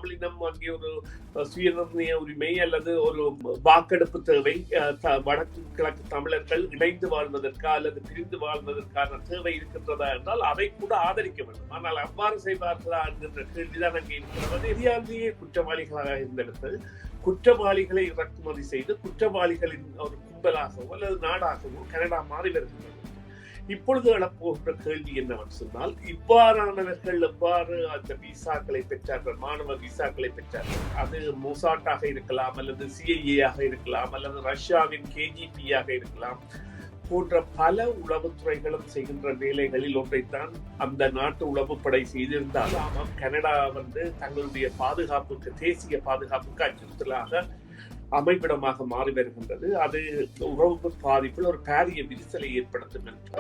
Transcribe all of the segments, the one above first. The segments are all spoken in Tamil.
தமிழினம் அங்கே ஒரு சுயநிர்ணய உரிமை அல்லது ஒரு வாக்கெடுப்பு தேவை, வடக்கு கிழக்கு தமிழர்கள் இணைந்து வாழ்வதற்கா அல்லது பிரிந்து வாழ்வதற்கான தேவை இருக்கின்றதா என்றால் அதை கூட ஆதரிக்க வேண்டும். ஆனால் அவ்வாறு செய்வார்களா என்கின்ற கேள்விதான் அங்கே இருக்கிறது. இந்தியாவிலேயே குற்றவாளிகளாக இருந்தவர்கள் குற்றவாளிகளை இறக்குமதி செய்து குற்றவாளிகளின் ஒரு கும்பலாகவோ அல்லது நாடாகவோ கனடா மாறி வருகின்றது. இப்பொழுது எழப்போகின்ற கேள்வி என்னவென்று சொன்னால், இவ்வாறானவர்கள் எவ்வாறு அந்த விசாக்களை பெற்றார்கள், மாணவ விசாக்களை பெற்றார்கள்? அது மொசாட்டாக இருக்கலாம், அல்லது CIA ஆக இருக்கலாம், அல்லது ரஷ்யாவின் KGB ஆக இருக்கலாம், போன்ற பல உளவுத்துறைகளும் செய்கின்ற வேலைகளில் ஒன்றைத்தான் அந்த நாட்டு உளவுப்படை செய்திருந்தால், ஆமாம், கனடா தங்களுடைய பாதுகாப்புக்கு, தேசிய பாதுகாப்புக்கு அச்சுறுத்தலாக அமைப்பிடமாக மாறி வருகின்றது. அது உறவு பாதிப்பில் ஒரு பாரிய விரிசலை ஏற்படுத்தும் என்று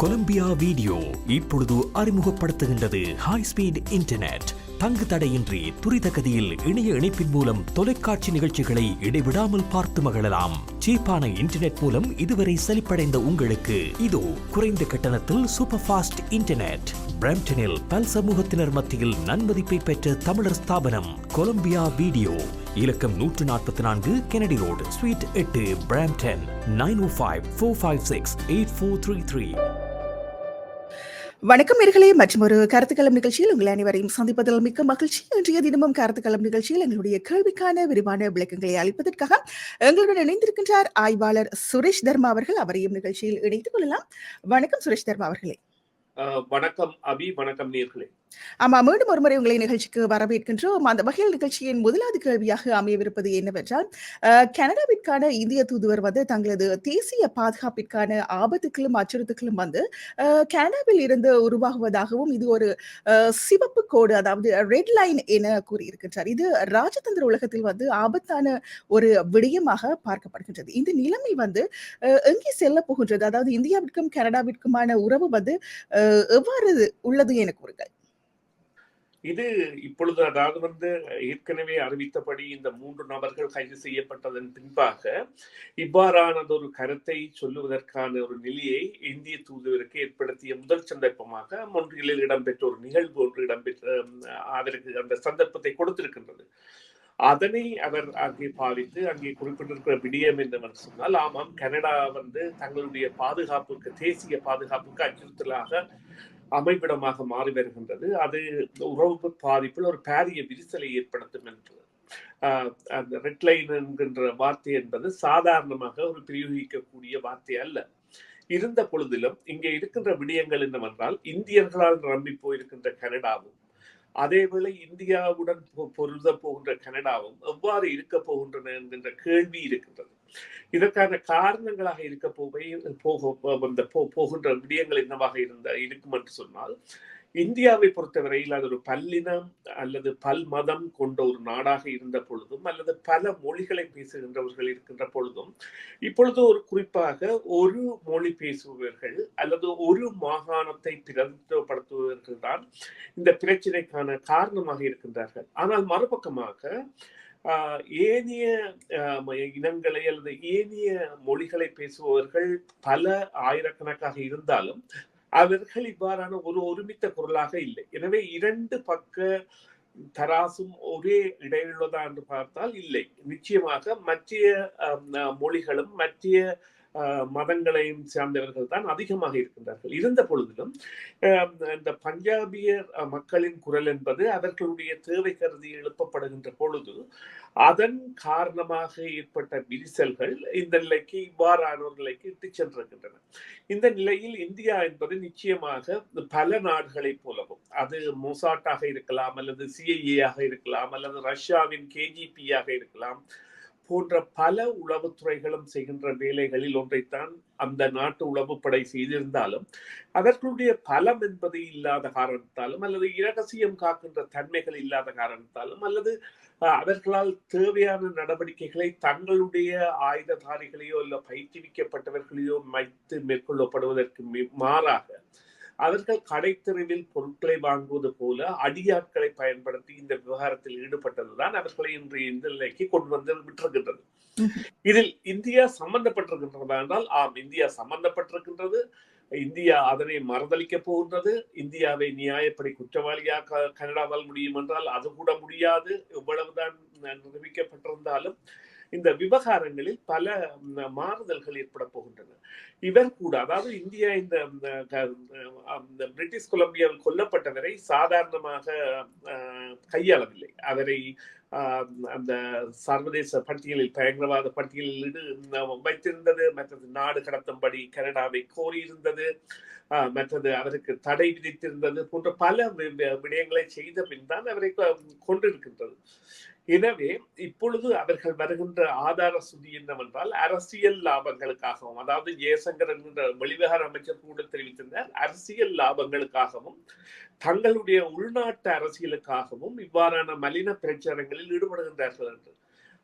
கொலம்பியா வீடியோ இப்பொழுது அறிமுகப்படுத்துகின்றது ஹை ஸ்பீட் இன்டர்நெட். தங்கு தடையின்றி துரித கதியில் இணைய இணைப்பின் மூலம் தொலைக்காட்சி நிகழ்ச்சிகளை இடைவிடாமல் பார்த்து மகிழலாம். சீப்பான இன்டர்நெட் மூலம் இதுவரை செழிப்படைந்த உங்களுக்கு இதோ குறைந்த கட்டணத்தில் சூப்பர் ஃபாஸ்ட் இன்டர்நெட். பிரம்டனில் பல் சமூகத்தினர் மத்தியில் நன்மதிப்பை பெற்ற தமிழர் ஸ்தாபனம் கொலம்பியா வீடியோ. இலக்கம் 144 கெனடி ரோடு, ஸ்வீட் 8, பிரம்டன். 9054568433. வணக்கம் நேயர்களே, மற்றும் ஒரு கருத்துக்களம் நிகழ்ச்சியில் உங்கள் அனைவரையும் சந்திப்பதில் மிக்க மகிழ்ச்சி. இன்றைய தினமும் கருத்துக்களம் நிகழ்ச்சியில் எங்களுடைய கேள்விக்கான விரிவான விளக்கங்களை அளிப்பதற்காக எங்களுடன் இணைந்திருக்கின்றார் ஆய்வாளர் சுரேஷ் தர்மா அவர்கள். அவரையும் நிகழ்ச்சியில் இணைத்துக் கொள்ளலாம். வணக்கம் சுரேஷ் தர்மா அவர்களே. வணக்கம் அபி, வணக்கம் நேயர்களே. ஆமா, மீண்டும் ஒருமுறை உங்களை நிகழ்ச்சிக்கு வரவேற்கின்றோம். அந்த வகையில் நிகழ்ச்சியின் முதலாவது கேள்வியாக அமையவிருப்பது என்னவென்றால், கனடாவிற்கான இந்திய தூதுவர் தங்களது தேசிய பாதுகாப்பிற்கான ஆபத்துக்களும் அச்சுறுத்தல்களும் கனடாவில் இருந்து உருவாகுவதாகவும், இது ஒரு சிவப்பு கோடு, அதாவது ரெட் லைன் என கூறியிருக்கின்றார். இது ராஜதந்திர உலகத்தில் ஆபத்தான ஒரு விடயமாக பார்க்கப்படுகின்றது. இந்த நிலைமை எங்கே செல்ல போகின்றது? அதாவது இந்தியாவிற்கும் கனடாவிற்குமான உறவு எவ்வாறு உள்ளது என கூறுங்கள். இது இப்பொழுது அதாவது ஏற்கனவே அறிவித்தபடி இந்த 3 நபர்கள் கைது செய்யப்பட்டதன் பின்பாக இவ்வாறானதொரு கருத்தை சொல்லுவதற்கான ஒரு நிலையை இந்திய தூதுவருக்கு ஏற்படுத்திய முதல் சந்தர்ப்பமாக மொன்றியலில் இடம்பெற்ற ஒரு நிகழ்வு ஒன்று அதற்கு அந்த சந்தர்ப்பத்தை கொடுத்திருக்கின்றது. அதனை அவர் அங்கே பாவித்து அங்கே குறிப்பிட்டிருக்கிற விடயம் என்னவென்று சொன்னால், ஆமாம், கனடா தங்களுடைய பாதுகாப்புக்கு, தேசிய பாதுகாப்புக்கு அச்சுறுத்தலாக அமைப்பிடமாக மாறி வருகின்றது. அது உறவு பாதிப்பில் ஒரு பாரிய விரிசலை ஏற்படுத்தும் என்று அந்த ரெட் லைன் என்கின்ற வார்த்தை என்பது சாதாரணமாக ஒரு பிரயோகிக்கக்கூடிய வார்த்தை அல்ல. இருந்த பொழுதிலும் இங்கே இருக்கின்ற விடயங்கள் என்னவென்றால், இந்தியர்களால் நிரம்பி போயிருக்கின்ற கனடாவும், அதேவேளை இந்தியாவுடன் பொருந்த போகின்ற கனடாவும் எவ்வாறு இருக்க போகின்றன என்கின்ற கேள்வி இருக்கின்றது. இதற்கான காரணங்களாக இருக்க போகின்ற விடயங்கள் என்னவாக இருக்கும் என்று சொன்னால், இந்தியாவை பொறுத்தவரையில் அது ஒரு பல்லினம் அல்லது பல் மதம் கொண்ட ஒரு நாடாக இருந்த பொழுதும், அல்லது பல மொழிகளை பேசுகின்றவர்கள் இருக்கின்ற பொழுதும், இப்பொழுது ஒரு குறிப்பாக ஒரு மொழி பேசுபவர்கள் அல்லது ஒரு மாகாணத்தை பிரதிநிதித்துவப்படுத்துபவர்கள் தான் இந்த பிரச்சனைக்கான காரணமாக இருக்கின்றார்கள். ஆனால் மறுபக்கமாக ஏனைய இனங்களை அல்லது ஏனைய மொழிகளை பேசுபவர்கள் பல ஆயிரக்கணக்காக இருந்தாலும் அவர்கள் இவ்வாறான ஒரு ஒருமித்த குரலாக இல்லை. எனவே 2 பக்க தராசும் ஒரே இடையுள்ளதா என்று பார்த்தால் இல்லை. நிச்சயமாக மற்ற மொழிகளும் மற்ற மதங்களையும் சார்ந்தவர்கள் தான் அதிகமாக இருக்கின்றார்கள். இருந்த பொழுதிலும் இந்த பஞ்சாபிய மக்களின் குரல் என்பது அவர்களுடைய தேவை கருதி எழுப்பப்படுகின்ற பொழுது அதன் காரணமாக ஏற்பட்ட விரிசல்கள் இந்த நிலைக்கு, இவ்வாறான ஒரு நிலைக்கு இட்டு சென்றிருக்கின்றன. இந்த நிலையில் இந்தியா என்பது நிச்சயமாக பல நாடுகளைப் போலவும், அது மொசாட்டாக இருக்கலாம், அல்லது CIA ஆக இருக்கலாம், அல்லது ரஷ்யாவின் KGB ஆக இருக்கலாம், போன்ற பல உளவுத்துறைகளும் செய்கின்ற வேலைகளில் ஒன்றைத்தான் அந்த நாட்டு உளவுப்படை செய்திருந்தாலும், அவர்களுடைய பலம் என்பது இல்லாத காரணத்தாலும், அல்லது இரகசியம் காக்கின்ற தன்மைகள் இல்லாத காரணத்தாலும், அல்லது அவர்களால் தேவையான நடவடிக்கைகளை தங்களுடைய ஆயுததாரிகளையோ இல்ல பயிற்றுவிக்கப்பட்டவர்களையோ வைத்து மேற்கொள்ளப்படுவதற்கு மாறாக அவர்கள் கடைத்தெருவில் பொருட்களை வாங்குவது போல அடியாட்களை பயன்படுத்தி இந்த விவகாரத்தில் ஈடுபட்டதுதான் அவர்களை இன்றைய இந்த நிலைக்கு கொண்டு வந்து விட்டிருக்கின்றது. இதில் இந்தியா சம்பந்தப்பட்டிருக்கின்றதா என்றால் ஆம், இந்தியா சம்பந்தப்பட்டிருக்கின்றது. இந்தியா அதனை மறுதளிக்க போகின்றது. இந்தியாவை நியாயப்படி குற்றவாளியாக கனடாவால் முடியும் என்றால் அது கூட முடியாது. எவ்வளவுதான் நிரூபிக்கப்பட்டிருந்தாலும் இந்த விவகாரங்களில் பல மாறுதல்கள் ஏற்பட போகின்றன. இவர் கூட, அதாவது இந்தியா இந்த பிரிட்டிஷ் கொலம்பியாவில் கொல்லப்பட்டவரை சாதாரணமாக கையாளவில்லை. அவரை அந்த சர்வதேச பட்டியலில், பயங்கரவாத பட்டியலில் வைத்திருந்தது. மற்றது நாடு கடத்தும்படி கனடாவை கோரியிருந்தது. மற்றது அவருக்கு தடை விதித்திருந்தது போன்ற பல விடயங்களை செய்த பின் தான் அவரை கொண்டிருக்கின்றது. எனவே இப்பொழுது அவர்கள் வருகின்ற ஆதார சுதி என்னவென்றால், அரசியல் லாபங்களுக்காகவும், அதாவது ஜெயசங்கர் என்கின்ற வெளிவிவகார அமைச்சர் கூட தெரிவித்திருந்தார், அரசியல் லாபங்களுக்காகவும் தங்களுடைய உள்நாட்டு அரசியலுக்காகவும் இவ்வாறான மலின பிரச்சாரங்களில் ஈடுபடுகின்றார்கள் என்று.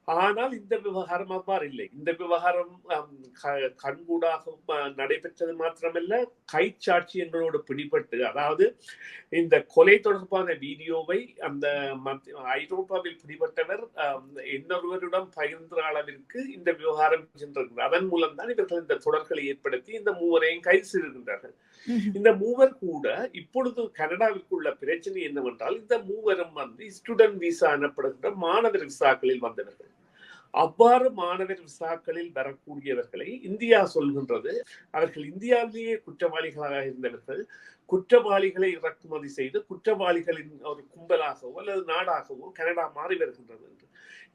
ஆனால் இந்த விவகாரம் அவ்வாறு இல்லை. இந்த விவகாரம் கண்கூடாக நடைபெற்றது மாத்திரமல்ல, கைச்சாட்சியங்களோடு பிடிபட்டு, அதாவது இந்த கொலை தொடர்பான வீடியோவை அந்த ஐரோப்பாவில் பிடிபட்டவர் இன்னொருவரிடம் பகிர்ந்த அளவிற்கு இந்த விவகாரம் சென்றிருக்கிறது. அதன் மூலம் தான் இவர்கள் இந்த தொடர்களை ஏற்படுத்தி இந்த மூவரையும் கைது செய்திருக்கின்றார்கள். இந்த மூவர் கூட இப்பொழுது கனடாவிற்குள்ள பிரச்சனை என்னவென்றால், இந்த மூவரும் ஸ்டூடெண்ட் விசா எனப்படுகின்ற மாணவர் விசாக்களில் வந்தவர்கள். அவ்வாறு மாணவர் விசாக்களில் வரக்கூடியவர்களை இந்தியா சொல்கின்றது, அவர்கள் இந்தியாவிலேயே குற்றவாளிகளாக இருந்தவர்கள், குற்றவாளிகளை இறக்குமதி செய்து குற்றவாளிகளின் ஒரு கும்பலாகவோ அல்லது நாடாகவோ கனடா மாறி வருகின்றது என்று.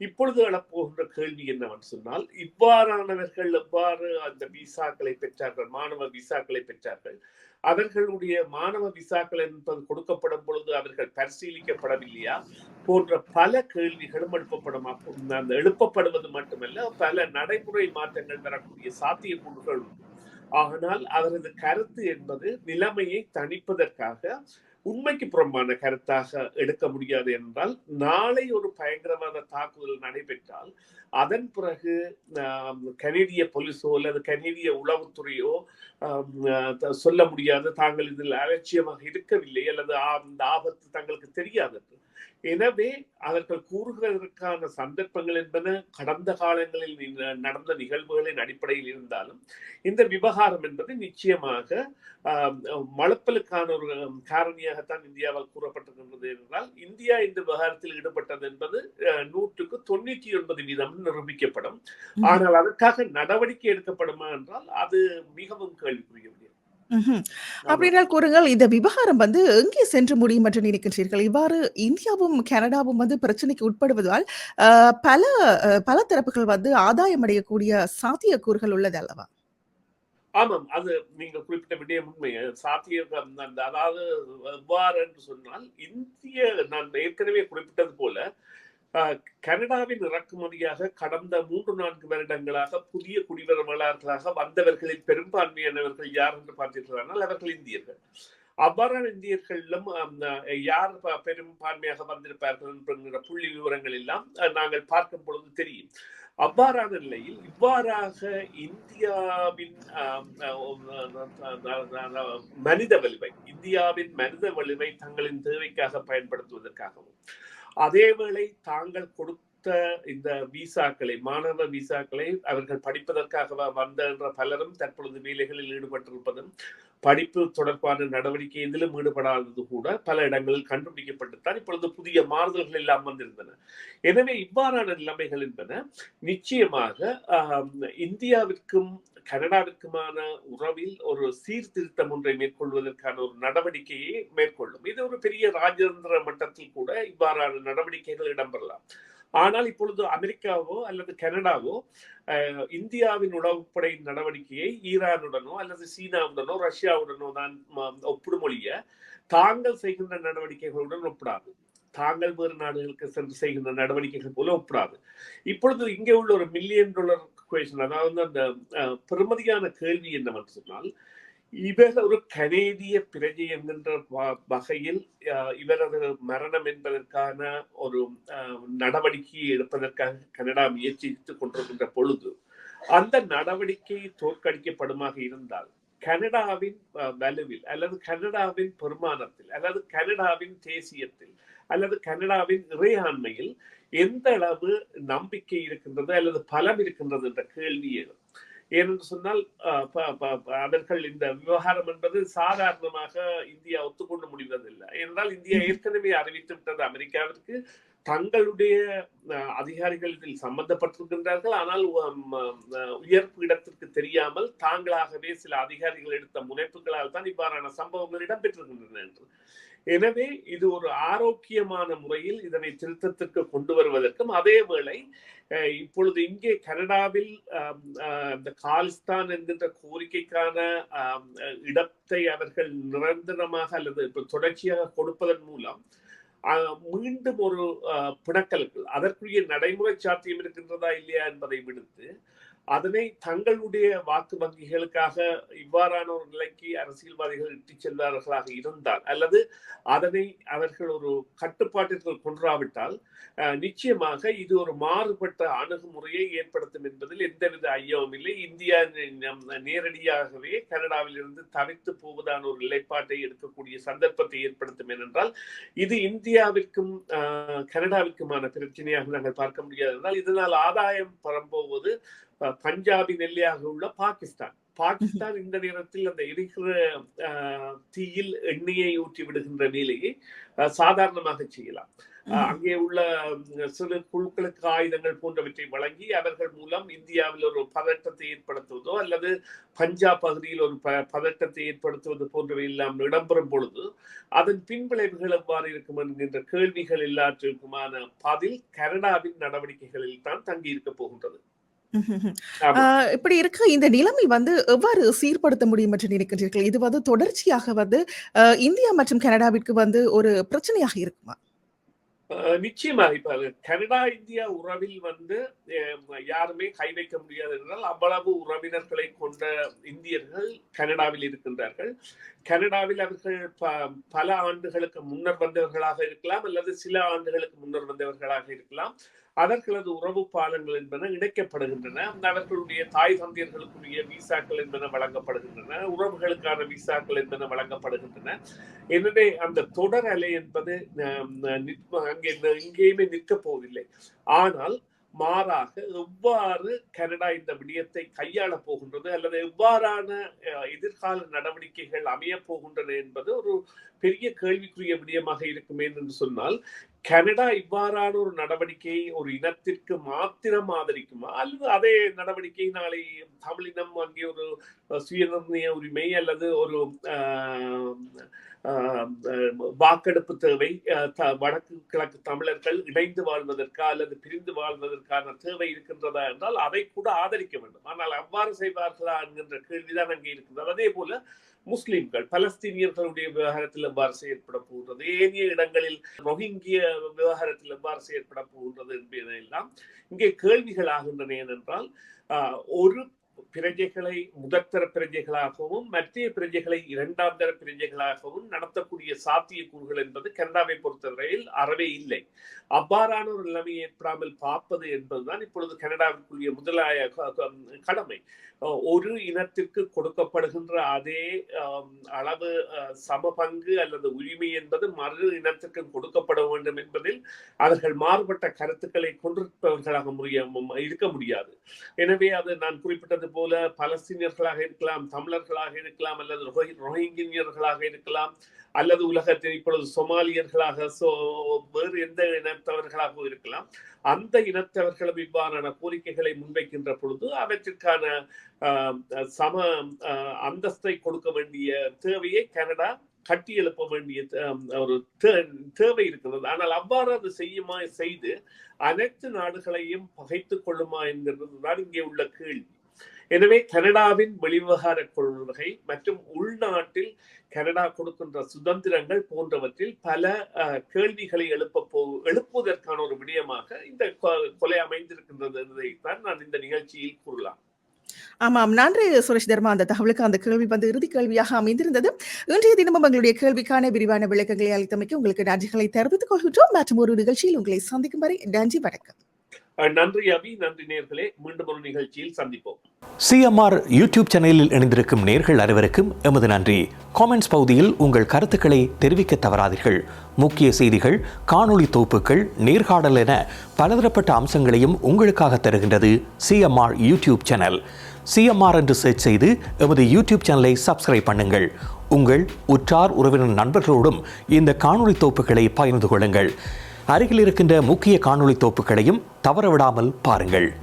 இப்பொழுது எழப்போகின்ற கேள்வி என்னவென்று சொன்னால், இவ்வாறானவர்கள் எவ்வாறு அந்த விசாக்களை பெற்றார்கள், மாணவ விசாக்களை பெற்றார்கள்? அவர்களுடைய மாணவ விசாக்கள் என்பது கொடுக்கப்படும் பொழுது அவர்கள் பரிசீலிக்கப்படவில்லையா போன்ற பல கேள்விகளும் எழுப்பப்படும். அந்த எழுப்பப்படுவது மட்டுமல்ல, பல நடைமுறை மாற்றங்கள் வரக்கூடிய சாத்தியக்கூறுகள் உண்டு. ஆனால் அவரது கருத்து என்பது நிலைமையை தணிப்பதற்காக உண்மைக்கு புறம்பான கருத்தாக எடுக்க முடியாது. என்றால், நாளை ஒரு பயங்கரவாத தாக்குதல் நடைபெற்றால் அதன் பிறகு கனேடிய போலீஸோ அல்லது கனேடிய உளவுத்துறையோ சொல்ல முடியாது, தாங்கள் இதில் அலட்சியமாக இருக்கவில்லை அல்லது அந்த ஆபத்து தங்களுக்கு தெரியாது. எனவே அவர்கள் கூறுகிறதற்கான சந்தர்ப்பங்கள் என்பன கடந்த காலங்களில் நடந்த நிகழ்வுகளின் அடிப்படையில் இருந்தாலும், இந்த விவகாரம் என்பது நிச்சயமாக மழுப்பலுக்கான ஒரு காரணியாகத்தான் இந்தியாவால் கூறப்பட்டிருக்கின்றது. என்றால், இந்தியா இந்த விவகாரத்தில் ஈடுபட்டது என்பது 99% நிரூபிக்கப்படும். ஆனால் அதற்காக நடவடிக்கை எடுக்கப்படுமா என்றால் அது மிகவும் கேள்விக்குரிய. அப்படினால் கூறுங்கள், இந்த விவகாரம் எங்கே சென்று முடியும் என்று நினைக்கின்றீர்கள்? இவ்வாறு இந்தியாவும் கனடாவும் பிரச்சனைக்கு உட்படுவதால் பல பல தரப்புகள் ஆதாயம் அடையக்கூடிய சாத்தியக்கூறுகள் உள்ளது அல்லவா? ஆமாம், அது நீங்க குறிப்பிட்ட விடயம் உண்மை. சாத்தியம் அதாவது எவ்வாறு என்று சொன்னால், நான் ஏற்கனவே குறிப்பிட்டது போல கனடாவின் இறக்குமதியாக கடந்த 3-4 வருடங்களாக புதிய குடிவரவாளர்களாக வந்தவர்களில் பெரும்பான்மையானவர்கள் யார் என்று பார்த்தீர்களானால் அவர்கள் இந்தியர்கள். அவ்வாறான இந்தியர்களிலும் யார் பெரும்பான்மையாக வந்திருப்பார்கள் என்கிற புள்ளி விவரங்கள் எல்லாம் நாங்கள் பார்க்கும் பொழுது தெரியும். அவ்வாறான நிலையில் இவ்வாறாக இந்தியாவின் மனித வலிமை தங்களின் தேவைக்காக பயன்படுத்துவதற்காகவும், அதேவேளை தாங்கள் கொடுத்த இந்த விசாக்களை, மாணவ விசாக்களை அவர்கள் படிப்பதற்காக வந்த பலரும் தற்பொழுது வேலைகளில் ஈடுபட்டிருப்பதும், படிப்பு தொடர்பான நடவடிக்கை எதிலும் ஈடுபடாதது கூட பல இடங்களில் கண்டுபிடிக்கப்பட்டுத்தான் இப்பொழுது புதிய மாறுதல்கள் எல்லாம் வந்திருந்தன. எனவே இவ்வாறான நிலைமைகள் என்பன நிச்சயமாக இந்தியாவிற்கும் கனடாவிற்குமான உறவில் ஒரு சீர்திருத்தம் ஒன்றை மேற்கொள்வதற்கான ஒரு நடவடிக்கையை மேற்கொள்ளும். இது ஒரு பெரிய ராஜதந்திர மட்டத்தில் கூட இவ்வாறான நடவடிக்கைகள் இடம்பெறலாம். ஆனால் இப்பொழுது அமெரிக்காவோ அல்லது கனடாவோ இந்தியாவின் உளவுப்படை நடவடிக்கையை ஈரானுடனோ அல்லது சீனாவுடனோ ரஷ்யாவுடனோ தான் ஒப்பிடுமொழிய தாங்கள் செய்கின்ற நடவடிக்கைகளுடன் ஒப்பிடாது. தாங்கள் வேறு நாடுகளுக்கு சென்று செய்கின்ற நடவடிக்கைகள் போல ஒப்பிடாது. இப்பொழுது இங்கே உள்ள ஒரு $1 மில்லியன் குவேஷன், அதாவது அந்த பெருமதியான கேள்வி என்னவென்று சொன்னால், இவர் ஒரு கனேடிய பிரஜை என்கின்ற வகையில் இவரது மரணம் என்பதற்கான ஒரு நடவடிக்கையை எடுப்பதற்காக கனடா முயற்சித்துக் கொண்டிருக்கின்ற பொழுது அந்த நடவடிக்கை தோற்கடிக்கப்படுமாக இருந்தால், கனடாவின் வலுவில் அல்லது கனடாவின் பெருமானத்தில் அல்லது கனடாவின் தேசியத்தில் அல்லது கனடாவின் இறையாண்மையில் எந்த அளவு நம்பிக்கை இருக்கின்றது அல்லது பலம் இருக்கின்றது என்ற கேள்வி எழும். ஏனென்று சொன்னால் அவர்கள் இந்த விவகாரம் என்பது சாதாரணமாக இந்தியா ஒத்துக்கொண்டு முடிவதில்லை. ஏனென்றால் இந்தியா ஏற்கனவே அறிவித்து விட்டது அமெரிக்காவிற்கு தங்களுடைய அதிகாரிகள் இதில் சம்பந்தப்பட்டிருக்கின்றார்கள், ஆனால் உயர் பீடத்திற்கு தெரியாமல் தாங்களாகவே சில அதிகாரிகள் எடுத்த முனைப்புகளால் தான் இவ்வாறான சம்பவங்கள் இடம்பெற்றிருக்கின்றன என்று. எனவே இது ஒரு ஆரோக்கியமான முறையில் இதனை திருத்தத்திற்கு கொண்டு வருவதற்கும், அதே வேளை இப்பொழுது இங்கே கனடாவில் இந்த காலிஸ்தான் என்கின்ற கோரிக்கைக்கான இடத்தை அவர்கள் நிரந்தரமாக அல்லது தொடர்ச்சியாக கொடுப்பதன் மூலம் மீண்டும் ஒரு பிணக்கலுக்கு அதற்குரிய நடைமுறை சாத்தியம் இருக்கின்றதா இல்லையா என்பதை விடுத்து அதனை தங்களுடைய வாக்கு வங்கிகளுக்காக இவ்வாறான ஒரு நிலைக்கு அரசியல்வாதிகள் இட்டுச் செல்வார்களாக இருந்தால் அல்லது அதனை அவர்கள் ஒரு கட்டுப்பாட்டிற்குள் கொன்றாவிட்டால் நிச்சயமாக இது ஒரு மாறுபட்ட அணுகுமுறையை ஏற்படுத்தும் என்பதில் எந்தவித ஐயமும் இல்லை. இந்தியா நேரடியாகவே கனடாவில் இருந்து தவிர்த்து போவதான ஒரு நிலைப்பாட்டை எடுக்கக்கூடிய சந்தர்ப்பத்தை ஏற்படுத்தும். ஏனென்றால் இது இந்தியாவிற்கும் கனடாவிற்குமான பிரச்சனையாக நாங்கள் பார்க்க முடியாது என்றால் இதனால் ஆதாயம் பரம்போவது பஞ்சாபின் எல்லையாக உள்ள பாகிஸ்தான் இந்த நேரத்தில் அந்த எரிகிற தீயில் எண்ணெயை ஊற்றி விடுகின்ற வேலையை சாதாரணமாக செய்யலாம். அங்கே உள்ள சிறு குழுக்களுக்கு ஆயுதங்கள் போன்றவற்றை வழங்கி அவர்கள் மூலம் இந்தியாவில் ஒரு பதட்டத்தை ஏற்படுத்துவதோ அல்லது பஞ்சாப் பகுதியில் ஒரு பதட்டத்தை ஏற்படுத்துவது போன்றவை எல்லாம் இடம்பெறும் பொழுது அதன் பின்விளைவுகள் எவ்வாறு இருக்கும் என்கின்ற கேள்விகள் எல்லாற்றுக்குமான பதில் கனடாவின் நடவடிக்கைகளில் தான் தங்கி இருக்க போகின்றது. இப்படி இருக்க இந்த நிலைமை எவ்வாறு சீர்படுத்த முடியும் என்று நினைக்கின்றீர்கள்? இது தொடர்ச்சியாக இந்தியா மற்றும் கனடாவிற்கு ஒரு பிரச்சனையாக இருக்குமா? நிச்சயமாக இப்ப கனடா இந்தியா உறவில் யாருமே கை வைக்க முடியாது என்றால் அவ்வளவு உறவினர்களை கொண்ட இந்தியர்கள் கனடாவில் இருக்கின்றார்கள். கனடாவில் அவர்கள் பல ஆண்டுகளுக்கு முன்னர் வந்தவர்களாக இருக்கலாம் அல்லது சில ஆண்டுகளுக்கு முன்னர் வந்தவர்களாக இருக்கலாம். அவர்களது உறவு பாலங்கள் என்பன இணைக்கப்படுகின்றன. அவர்களுடைய தாய் தந்தையர்களுக்குரிய விசாக்கள் என்பன வழங்கப்படுகின்றன, உறவுகளுக்கான விசாக்கள் என்பன வழங்கப்படுகின்றன. எனவே அந்த தொடர் அலை என்பது எங்கேயுமே நிற்க போவதில்லை. ஆனால் மாறாக எவ்வாறு கனடா இந்த விடயத்தை கையாள போகின்றது அல்லது எவ்வாறான எதிர்கால நடவடிக்கைகள் அமைய போகின்றன என்பது ஒரு பெரிய கேள்விக்குரிய விடயமாக இருக்குமே என்று சொன்னால், கனடா இவ்வாறான ஒரு நடவடிக்கையை ஒரு இனத்திற்கு மாத்திரம் ஆதரிக்குமா அல்லது அதே நடவடிக்கை நாளை தமிழினம் அங்கே ஒரு சுயநிர்ணய உரிமை அல்லது ஒரு வாக்கெடுப்பு தேவை, வடக்கு கிழக்கு தமிழர்கள் இணைந்து வாழ்வதற்கா அல்லது பிரிந்து வாழ்வதற்கான தேவை இருக்கின்றதா என்றால் அதை கூட ஆதரிக்க வேண்டும். ஆனால் அவ்வாறு செய்வார்களா என்கின்ற கேள்விதான் அங்கே இருக்கின்றது. அதே போல முஸ்லிம்கள் பலஸ்தீனியர்களுடைய விவகாரத்தில் எவ்வாறு செயற்பட போகின்றது, ஏனைய இடங்களில் ரோஹிங்கிய விவகாரத்தில் எவ்வாறு செயற்பட போகின்றது என்பதெல்லாம் இங்கே கேள்விகள் ஆகின்றன. ஏனென்றால் ஒரு பிரஜைகளை முதற்தர பிரஜைகளாகவும் மற்ற பிரஜைகளை இரண்டாம் தர பிரஜைகளாகவும் நடத்தக்கூடிய சாத்தியக்கூறுகள் என்பது கனடாவை பொறுத்தவரையில் அறவே இல்லை. அவ்வாறான ஒரு நிலைமை ஏற்படாமல் பார்ப்பது என்பதுதான் இப்பொழுது கனடாவிற்குரிய முதலாய கடமை. ஒரு இனத்திற்கு கொடுக்கப்படுகின்ற அதே அளவு சம பங்கு அல்லது உரிமை என்பது மறு இனத்திற்கு கொடுக்கப்பட வேண்டும் என்பதில் அவர்கள் மாறுபட்ட கருத்துக்களை கொண்டிருப்பவர்களாக இருக்க முடியாது. எனவே அது நான் குறிப்பிட்டது போல பலஸ்தீனியர்களாக இருக்கலாம், தமிழர்களாக இருக்கலாம், அல்லது ரோஹிங்கியர்களாக இருக்கலாம், அல்லது உலகத்தில் இப்பொழுது சொமாலியர்களாக வேறு எந்த இனத்தவர்களாக இருக்கலாம். அந்த இனத்தவர்களும் இவ்வாறான கோரிக்கைகளை முன்வைக்கின்ற பொழுது அவற்றிற்கான சம அந்தஸ்தை கொடுக்க வேண்டிய தேவையை கனடா கட்டி எழுப்ப வேண்டிய ஒரு தேவை இருக்கிறது. ஆனால் அவ்வாறு அது செய்து அனைத்து நாடுகளையும் பகைத்துக் கொள்ளுமா என்கிறது தான் இங்கே உள்ள கேள்வி. எனவே கனடாவின் வெளிவிவகார கொள்கை மற்றும் உள்நாட்டில் கனடா கொடுக்கின்ற சுதந்திரங்கள் போன்றவற்றில் பல கேள்விகளை எழுப்புவதற்கான ஒரு விடயமாக இந்த கொலை அமைந்திருக்கின்றது என்பதை தான் நான் இந்த நிகழ்ச்சியில் கூறலாம். ஆமாம், நன்றி சுரேஷ் தர்மா. அந்த தகவலுக்கு அந்த கேள்வி இறுதி கேள்வியாக அமைந்திருந்தது. இன்றைய தினமும் எங்களுடைய கேள்விக்கான விரிவான விளக்கங்களை அளித்தமைக்கு உங்களுக்கு நன்றிகளை தெரிவித்துக் கொள்கின்றோம். மற்றும் ஒரு நிகழ்ச்சியில் உங்களை சந்திக்கும் வரை நன்றி, வணக்கம். நன்றி அபி, நன்றி நேர்களே. மீண்டும் ஒரு நிகழ்ச்சியில் சந்திப்போம். சிஎம்ஆர் யூடியூப் சேனலில் இணைந்திருக்கும் நேர்கள் அனைவருக்கும் எமது நன்றி. காமெண்ட்ஸ் பகுதியில் உங்கள் கருத்துக்களை தெரிவிக்க தவறாதீர்கள். முக்கிய செய்திகள், காணொளி தொகுப்புகள், நேர்காணல் என பலதரப்பட்ட அம்சங்களையும் உங்களுக்காக தருகின்றது சிஎம்ஆர் யூடியூப் சேனல். CMR என்று சர்ச் செய்து எமது யூடியூப் சேனலை சப்ஸ்கிரைப் பண்ணுங்கள். உங்கள் உற்றார் உறவினர் நண்பர்களோடும் இந்த காணொளி தொகுப்புகளை பகிர்ந்து கொள்ளுங்கள். அருகில் இருக்கின்ற முக்கிய காணொளி தொகுப்புகளையும் தவறவிடாமல் பாருங்கள்.